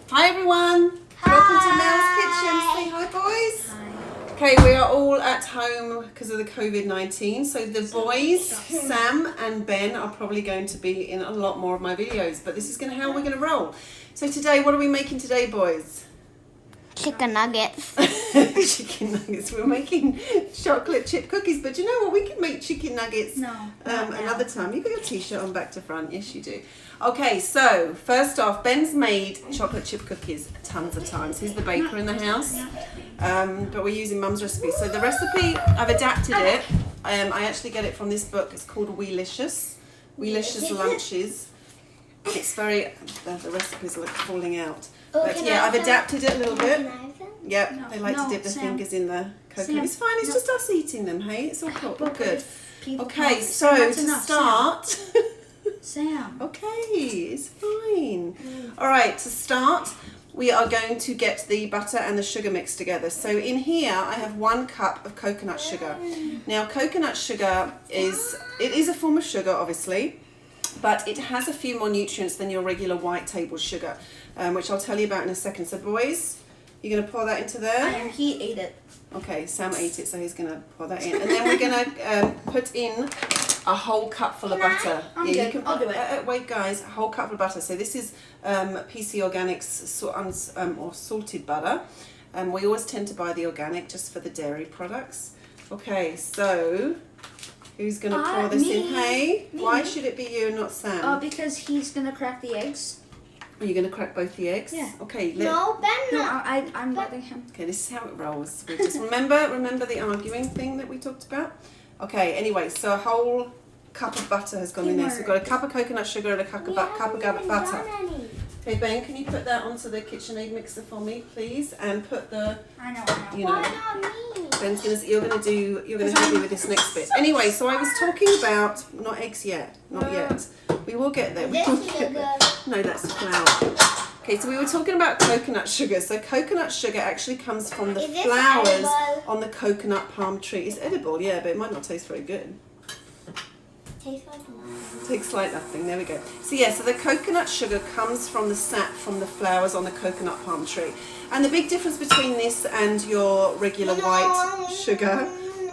Hi everyone! Hi. Welcome to Mel's Kitchen. Say hi boys. Hi. Okay, we are all at home because of the COVID-19. So the boys, Sam and Ben, are probably going to be in a lot more of my videos. But this is how we're going to roll. So today, what are we making today, boys? Chicken nuggets. Chicken nuggets. We're making chocolate chip cookies. But you know what? We can make chicken nuggets another time. You've got your t-shirt on back to front. Yes, you do. Okay, so first off, Ben's made chocolate chip cookies tons of times. He's the baker in the house, but we're using Mum's recipe. So the recipe, I've adapted it. I actually get it from this book. It's called Weelicious. Weelicious Lunches. It's very, the recipes are falling out. But yeah, I've adapted it a little bit. Yep, they like to dip their fingers in the coconut. It's fine, it's just us eating them, hey? It's all cool, all good. Okay, so to start... Sam. Okay, it's fine. All right, to start, we are going to get the butter and the sugar mixed together. So in here, I have 1 cup of coconut sugar. Now, coconut sugar is a form of sugar, obviously, but it has a few more nutrients than your regular white table sugar, which I'll tell you about in a second. So boys, you're going to pour that into there? He ate it. Okay, Sam ate it, so he's going to pour that in. And then we're going to put in a whole cupful of butter. You can I'll do it. Wait, guys, a whole cupful of butter. So this is PC Organics or salted butter. We always tend to buy the organic just for the dairy products. Okay, so who's going to pour this in? Hey, why should it be you and not Sam? Because he's gonna crack the eggs. Are you going to crack both the eggs? Yeah. Okay. No, Ben. No, I'm letting him. Okay, this is how it rolls. We just remember the arguing thing that we talked about? Okay, anyway, so a whole cup of butter has gone in there. So we've got a cup of coconut sugar and a cup of butter. Okay, Ben, can you put that onto the KitchenAid mixer for me, please? And put the, I know. you know, Ben's you're gonna help me with this next bit. Anyway, so I was talking about not eggs yet, not yet. We will get there. We will get there. No, that's flour. Okay, so we were talking about coconut sugar. So coconut sugar actually comes from the flowers on the coconut palm tree. It's edible, yeah, but it might not taste very good. Tastes like mine. Tastes like nothing. There we go. So yeah, so the coconut sugar comes from the sap from the flowers on the coconut palm tree. And the big difference between this and your regular white sugar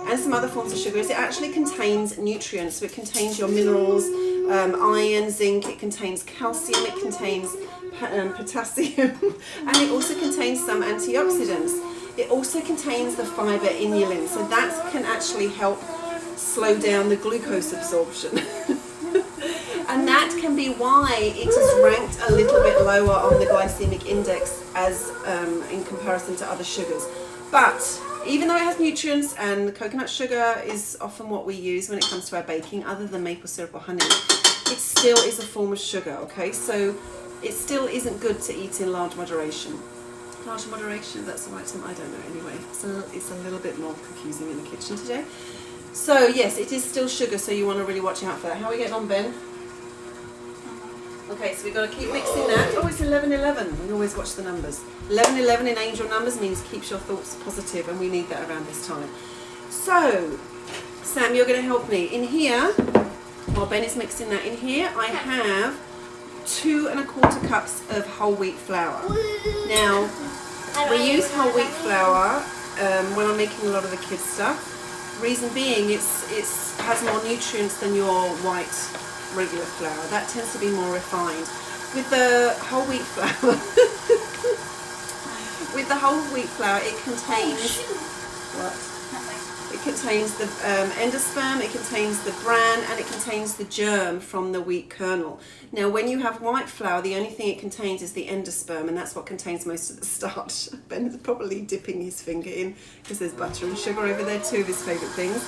and some other forms of sugar is it actually contains nutrients. So it contains your minerals, iron, zinc, it contains calcium, it contains potassium, and it also contains some antioxidants. It also contains the fiber inulin, so that can actually help slow down the glucose absorption. And that can be why it is ranked a little bit lower on the glycemic index as in comparison to other sugars. But even though it has nutrients and coconut sugar is often what we use when it comes to our baking, other than maple syrup or honey, it still is a form of sugar, okay? So it still isn't good to eat in large moderation. Large moderation, if that's the right term, I don't know anyway. It's a little bit more confusing in the kitchen today. So yes, it is still sugar, so you want to really watch out for that. How are we getting on, Ben? Okay, so we've got to keep mixing that. Oh, it's 11:11. We always watch the numbers. 11:11 in angel numbers means keeps your thoughts positive, and we need that around this time. So, Sam, you're going to help me. In here, while Ben is mixing that, in here I have 2 1/4 cups of whole wheat flour. Now, we use whole wheat flour when I'm making a lot of the kids' stuff. Reason being, it has more nutrients than your white regular flour. That tends to be more refined. With the whole wheat flour, it contains what? It contains the endosperm, it contains the bran, and it contains the germ from the wheat kernel. Now, when you have white flour, the only thing it contains is the endosperm, and that's what contains most of the starch. Ben's probably dipping his finger in because there's butter and sugar over there, 2 of his favourite things.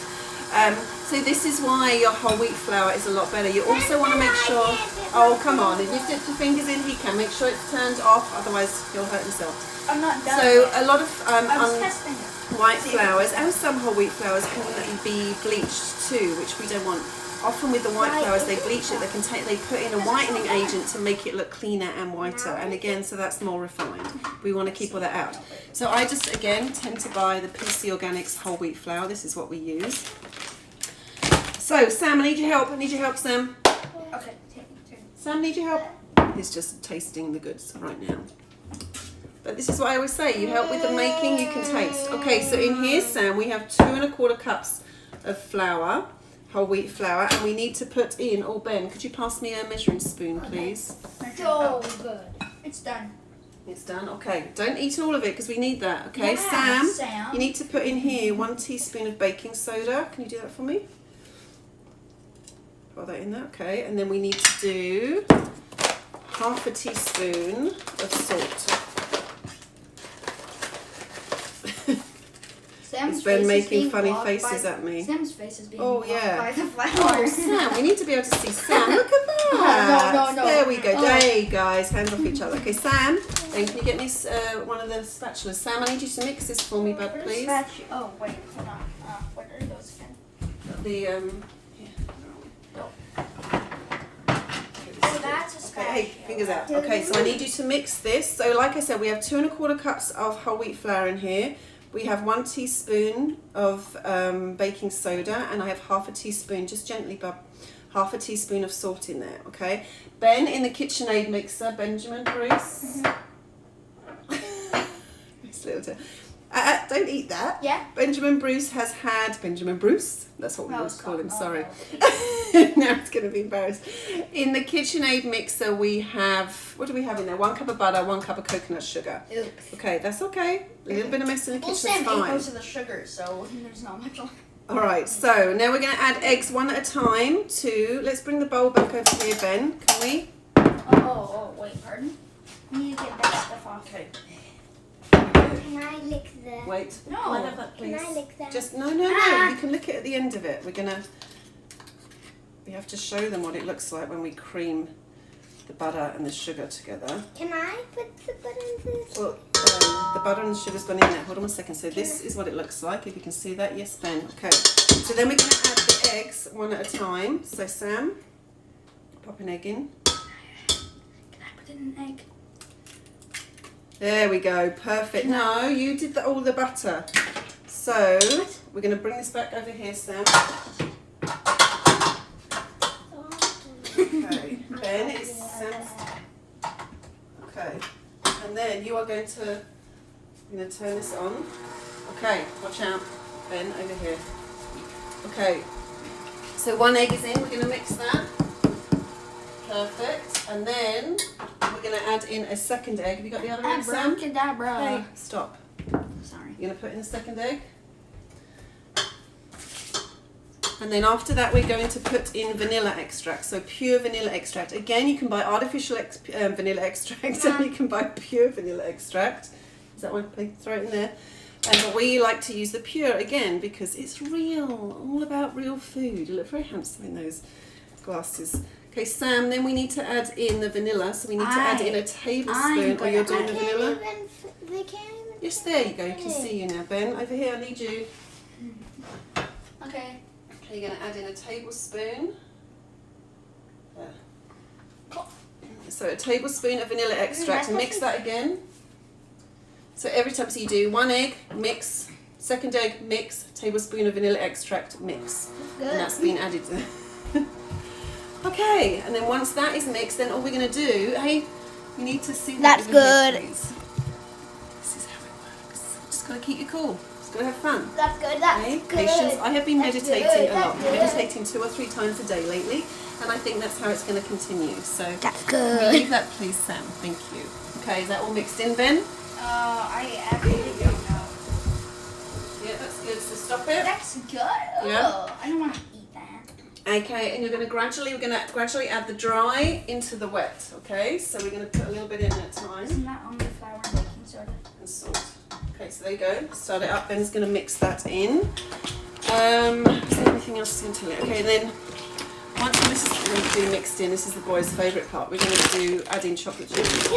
So this is why your whole wheat flour is a lot better. You also want to make sure, oh come on, if you've dipped your fingers in, he can make sure it's turned off, otherwise he'll hurt himself. I'm not done. So a lot of testing it. white flours and some whole wheat flours can be bleached too, which we don't want. Often with the white flours, they bleach it, they put in a whitening agent to make it look cleaner and whiter, and again, so that's more refined. We want to keep all that out. So I just, again, tend to buy the PC Organics whole wheat flour. This is what we use. So, Sam, I need your help. Sam. Okay, turn. Sam, need your help? He's just tasting the goods right now. But this is what I always say, you help with the making, you can taste. Okay, so in here, Sam, we have 2 1/4 cups of flour, whole wheat flour, and we need to put in, oh Ben, could you pass me a measuring spoon, please? So good. It's done. It's done, okay. Don't eat all of it because we need that, okay? Yeah, Sam, you need to put in here 1 teaspoon of baking soda. Can you do that for me? Put that in there, okay. And then we need to do 1/2 teaspoon of salt. Sam's It's Ben face is making being funny blocked faces by, at me. Sam's face is being Oh, blocked yeah. by the Oh, flour. Sam, we need to be able to see Sam. Look at that. no. There we go. Oh. There, guys. Hands off each other. Okay, Sam, then can you get me one of the spatulas? Sam, I need you to mix this for me, bud, please. Oh, wait, hold on. What are those again? The, here. So that's a Okay, hey, fingers out. Okay, so I need you to mix this. So like I said, we have 2 1/4 cups of whole wheat flour in here. We have 1 teaspoon of baking soda, and I have 1/2 teaspoon, just gently, bub, 1/2 teaspoon of salt in there, okay? Ben, in the KitchenAid mixer, Benjamin Bruce. This little don't eat that. Yeah? Benjamin Bruce has had, Benjamin Bruce? That's what we always call him, sorry. Oh, Now it's going to be embarrassed. In the KitchenAid mixer, we have, what do we have in there? 1 cup of butter, 1 cup of coconut sugar. Oops. Okay, that's okay. A little bit of mess in the Well, kitchen Sam is ate fine. most of the sugar, so there's not much left. All right, so now we're going to add eggs 1 at a time to, let's bring the bowl back over here, Ben. Can we? Oh, wait, pardon? I need to get that stuff off. Okay. Can I lick the? Wait. No. Can I have that, please? Can I lick that? Just, no. You can lick it at the end of it. We're going to, we have to show them what it looks like when we cream the butter and the sugar together. Can I put the butter into this? Well, the butter and the sugar's gone in there. Hold on 1 second. So this is what it looks like, if you can see that. Yes, Ben. Okay. So then we're going to add the eggs 1 at a time. So Sam, pop an egg in. Can I put in an egg? There we go. Perfect. No, you did all the butter. So we're going to bring this back over here, Sam. Okay. Ben, it's Sam's. Okay. And then you are going to, turn this on. Okay, watch out. Ben, over here. Okay. So 1 egg is in. We're going to mix that. Perfect. And then we're going to add in a 2nd egg. Have you got the other egg, Sam? Abracadabra. Hey, stop. Sorry. You're going to put in the 2nd egg. And then after that, we're going to put in vanilla extract, so pure vanilla extract. Again, you can buy artificial vanilla extract, and you can buy pure vanilla extract. Is that one? Throw it in there. And we like to use the pure again because it's real, all about real food. You look very handsome in those glasses. Okay, Sam, then we need to add in the vanilla, so we need to add in a tablespoon. Oh, you're doing the vanilla? They can't even. Yes, there you go. You can see you now, Ben. Over here, I need you. Okay. Okay, you're going to add in a tablespoon. There. So a tablespoon of vanilla extract, and mix that again. So every time, so you do 1 egg, mix, 2nd egg, mix, tablespoon of vanilla extract, mix. Good. And that's been added to Okay, and then once that is mixed, then all we're going to do, hey, you need to see that That's over here, good. please. This is how it works. Just got to keep you cool. Just got to have fun. That's good. That's Okay, good. patience. I have been That's meditating good, a lot. that's good. Meditating 2 or 3 times a day lately, and I think that's how it's going to continue. So That's can we good. leave that, please, Sam. Thank you. Okay, is that all mixed in, Ben? I actually don't know. Yeah, that's good. So stop it. That's good. Yeah. Ugh, I don't want to eat that. Okay, and we're going to gradually add the dry into the wet. Okay, so we're going to put a little bit in at a time. Isn't that on the flour and baking soda? And salt. Okay, so there you go. Start it up. Ben's going to mix that in. Is there anything else to tell you? Okay, then once this is going to be mixed in, this is the boys' favourite part. We're going to add in chocolate chips.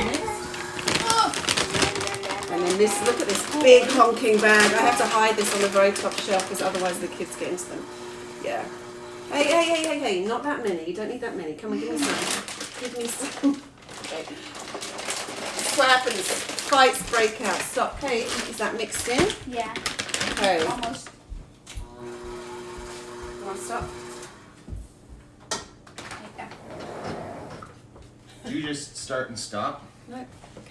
And then this, look at this big honking bag. I have to hide this on the very top shelf because otherwise the kids get into them. Yeah. Hey, not that many. You don't need that many. Come on, give me some. Give me some. Okay. That's what happens. Fights break out. Stop. Okay, is that mixed in? Yeah. Okay. Almost. Come on, stop. Like that. Do you just start and stop? No.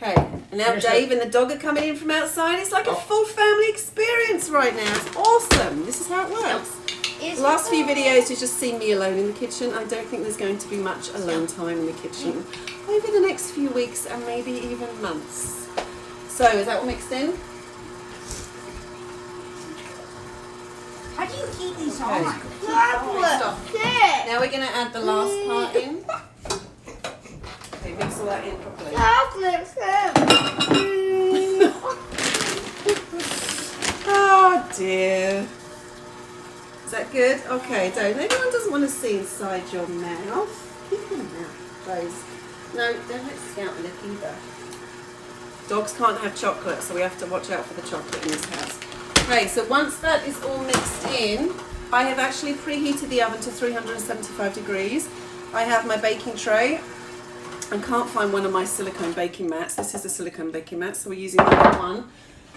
Okay, and now Dave and the dog are coming in from outside. It's like a full family experience right now. It's awesome. This is how it works. The last few videos you've just seen me alone in the kitchen. I don't think there's going to be much alone time in the kitchen over the next few weeks and maybe even months. So is that all mixed in? How do you keep these Okay. on? Stop. Now we're going to add the last part in. Okay, mix all that in properly. Oh dear. Is that good? Okay, don't. Everyone doesn't want to see inside your mouth. Keep your mouth closed. No, don't let Scout lick either. Dogs can't have chocolate, so we have to watch out for the chocolate in this house. Okay, so once that is all mixed in, I have actually preheated the oven to 375 degrees. I have my baking tray and can't find one of my silicone baking mats. This is a silicone baking mat, so we're using that one.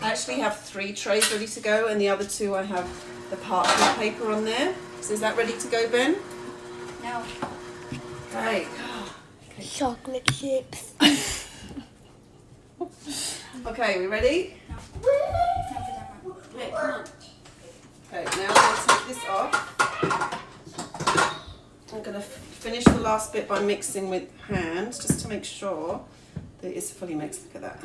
I actually have 3 trays ready to go, and the other 2 I have the parchment paper on there. So is that ready to go, Ben? No. Right. Chocolate chips. Okay, we ready? No. Okay, come on. Okay, now I'm going to take this off. I'm going to finish the last bit by mixing with hand, just to make sure that it's fully mixed. Look at that.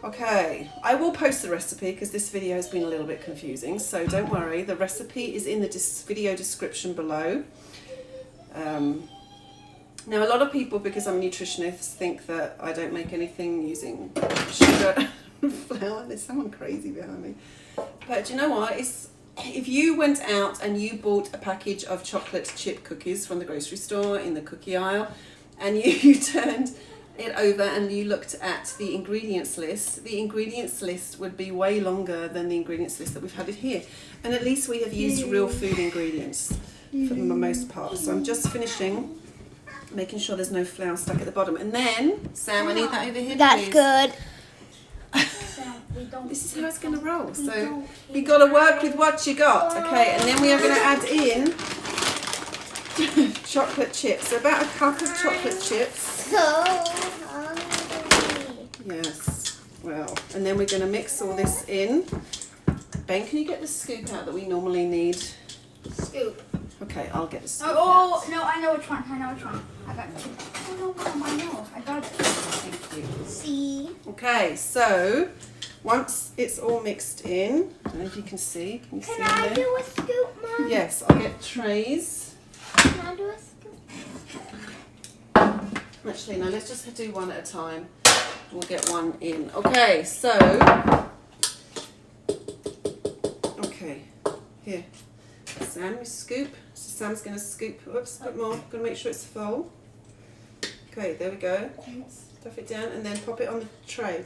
Okay, I will post the recipe because this video has been a little bit confusing, so don't worry. The recipe is in the video description below. Now, a lot of people, because I'm a nutritionist, think that I don't make anything using sugar and flour. There's someone crazy behind me. But do you know what? If you went out and you bought a package of chocolate chip cookies from the grocery store in the cookie aisle, and you turned it over and you looked at the ingredients list would be way longer than the ingredients list that we've had it here. And at least we have used real food ingredients for the most part. So I'm just finishing, making sure there's no flour stuck at the bottom. And then, Sam, I need that over here, That's please. good. This is how it's going to roll. So you got to work with what you got, okay? And then we are going to add in chocolate chips. So about a cup of chocolate chips. So hungry. Yes. Well, and then we're going to mix all this in. Ben, can you get the scoop out that we normally need? Scoop. Okay, I'll get the scoop Oh, out. no, I know which one. I got 2. Oh, no, Mom, I know. I got it. Thank you. See? Okay, so once it's all mixed in, I don't know if you can see. Can you see Can I there? do a scoop, Mom? Yes, I'll get trays. Can I do a scoop? Actually, no, let's just do one at a time. We'll get one in. Okay, so, okay, here. Sam, you scoop. So Sam's going to scoop. Oops, a bit more. Going to make sure it's full. Okay, there we go. Stuff it down and then pop it on the tray.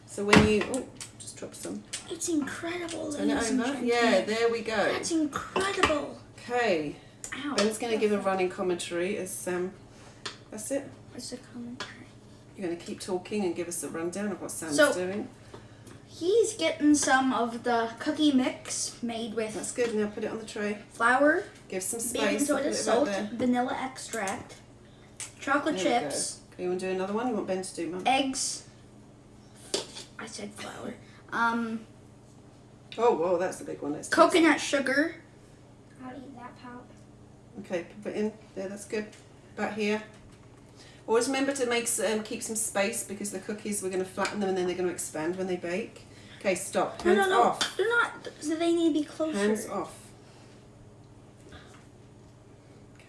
So when you, oh, just drop some. It's incredible. Turn it ladies and over. gentlemen. Yeah, there we go. That's incredible. Okay. Ow. Ben's going to give a running commentary as that's it. What's the commentary? You're going to keep talking and give us a rundown of what Sam's So- doing. He's getting some of the cookie mix made with That's good. Now put it on the tray. flour, Give some baking space. Put soda, it salt, right there. vanilla extract, chocolate There we go. chips, Okay, you want to do another one? You want Ben to do, Mum? eggs. I said flour. Oh, whoa, that's a big one. Let's Coconut sugar. I'll eat that pop. Okay, put it in. There, that's good. About here. Always remember to make keep some space because the cookies, we're going to flatten them and then they're going to expand when they bake. Okay, stop. Hands No. off. They're not. So they need to be closer. Hands off.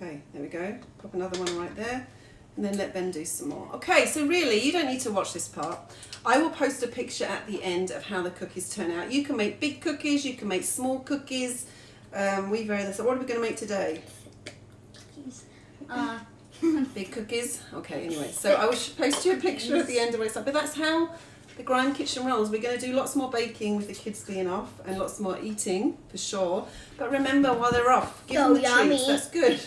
Okay, there we go. Pop another one right there. And then let Ben do some more. Okay, so really, you don't need to watch this part. I will post a picture at the end of how the cookies turn out. You can make big cookies, you can make small cookies. We vary this. What are we going to make today? Cookies. Big cookies? Okay, anyway. So I will post you a picture at the end of what it's like. But that's how the Grime Kitchen rolls. We're going to do lots more baking with the kids being off and lots more eating, for sure. But remember, while they're off, give them the yummy. treats. That's good.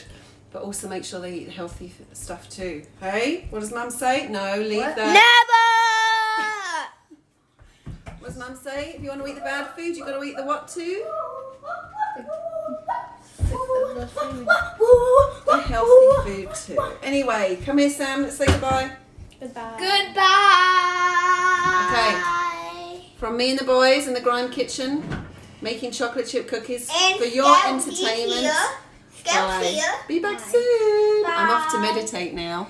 But also make sure they eat healthy stuff too. Hey, what does Mum say? No, leave What? that. Never! What does Mum say? If you want to eat the bad food, you've got to eat the what too? The food. The healthy food too. Anyway, come here, Sam. Let's say goodbye. Goodbye. Goodbye. From me and the boys in the Grime Kitchen, making chocolate chip cookies And for your Scout's entertainment. here. Scout's Bye. here. Be back soon. I'm off to Bye. meditate now.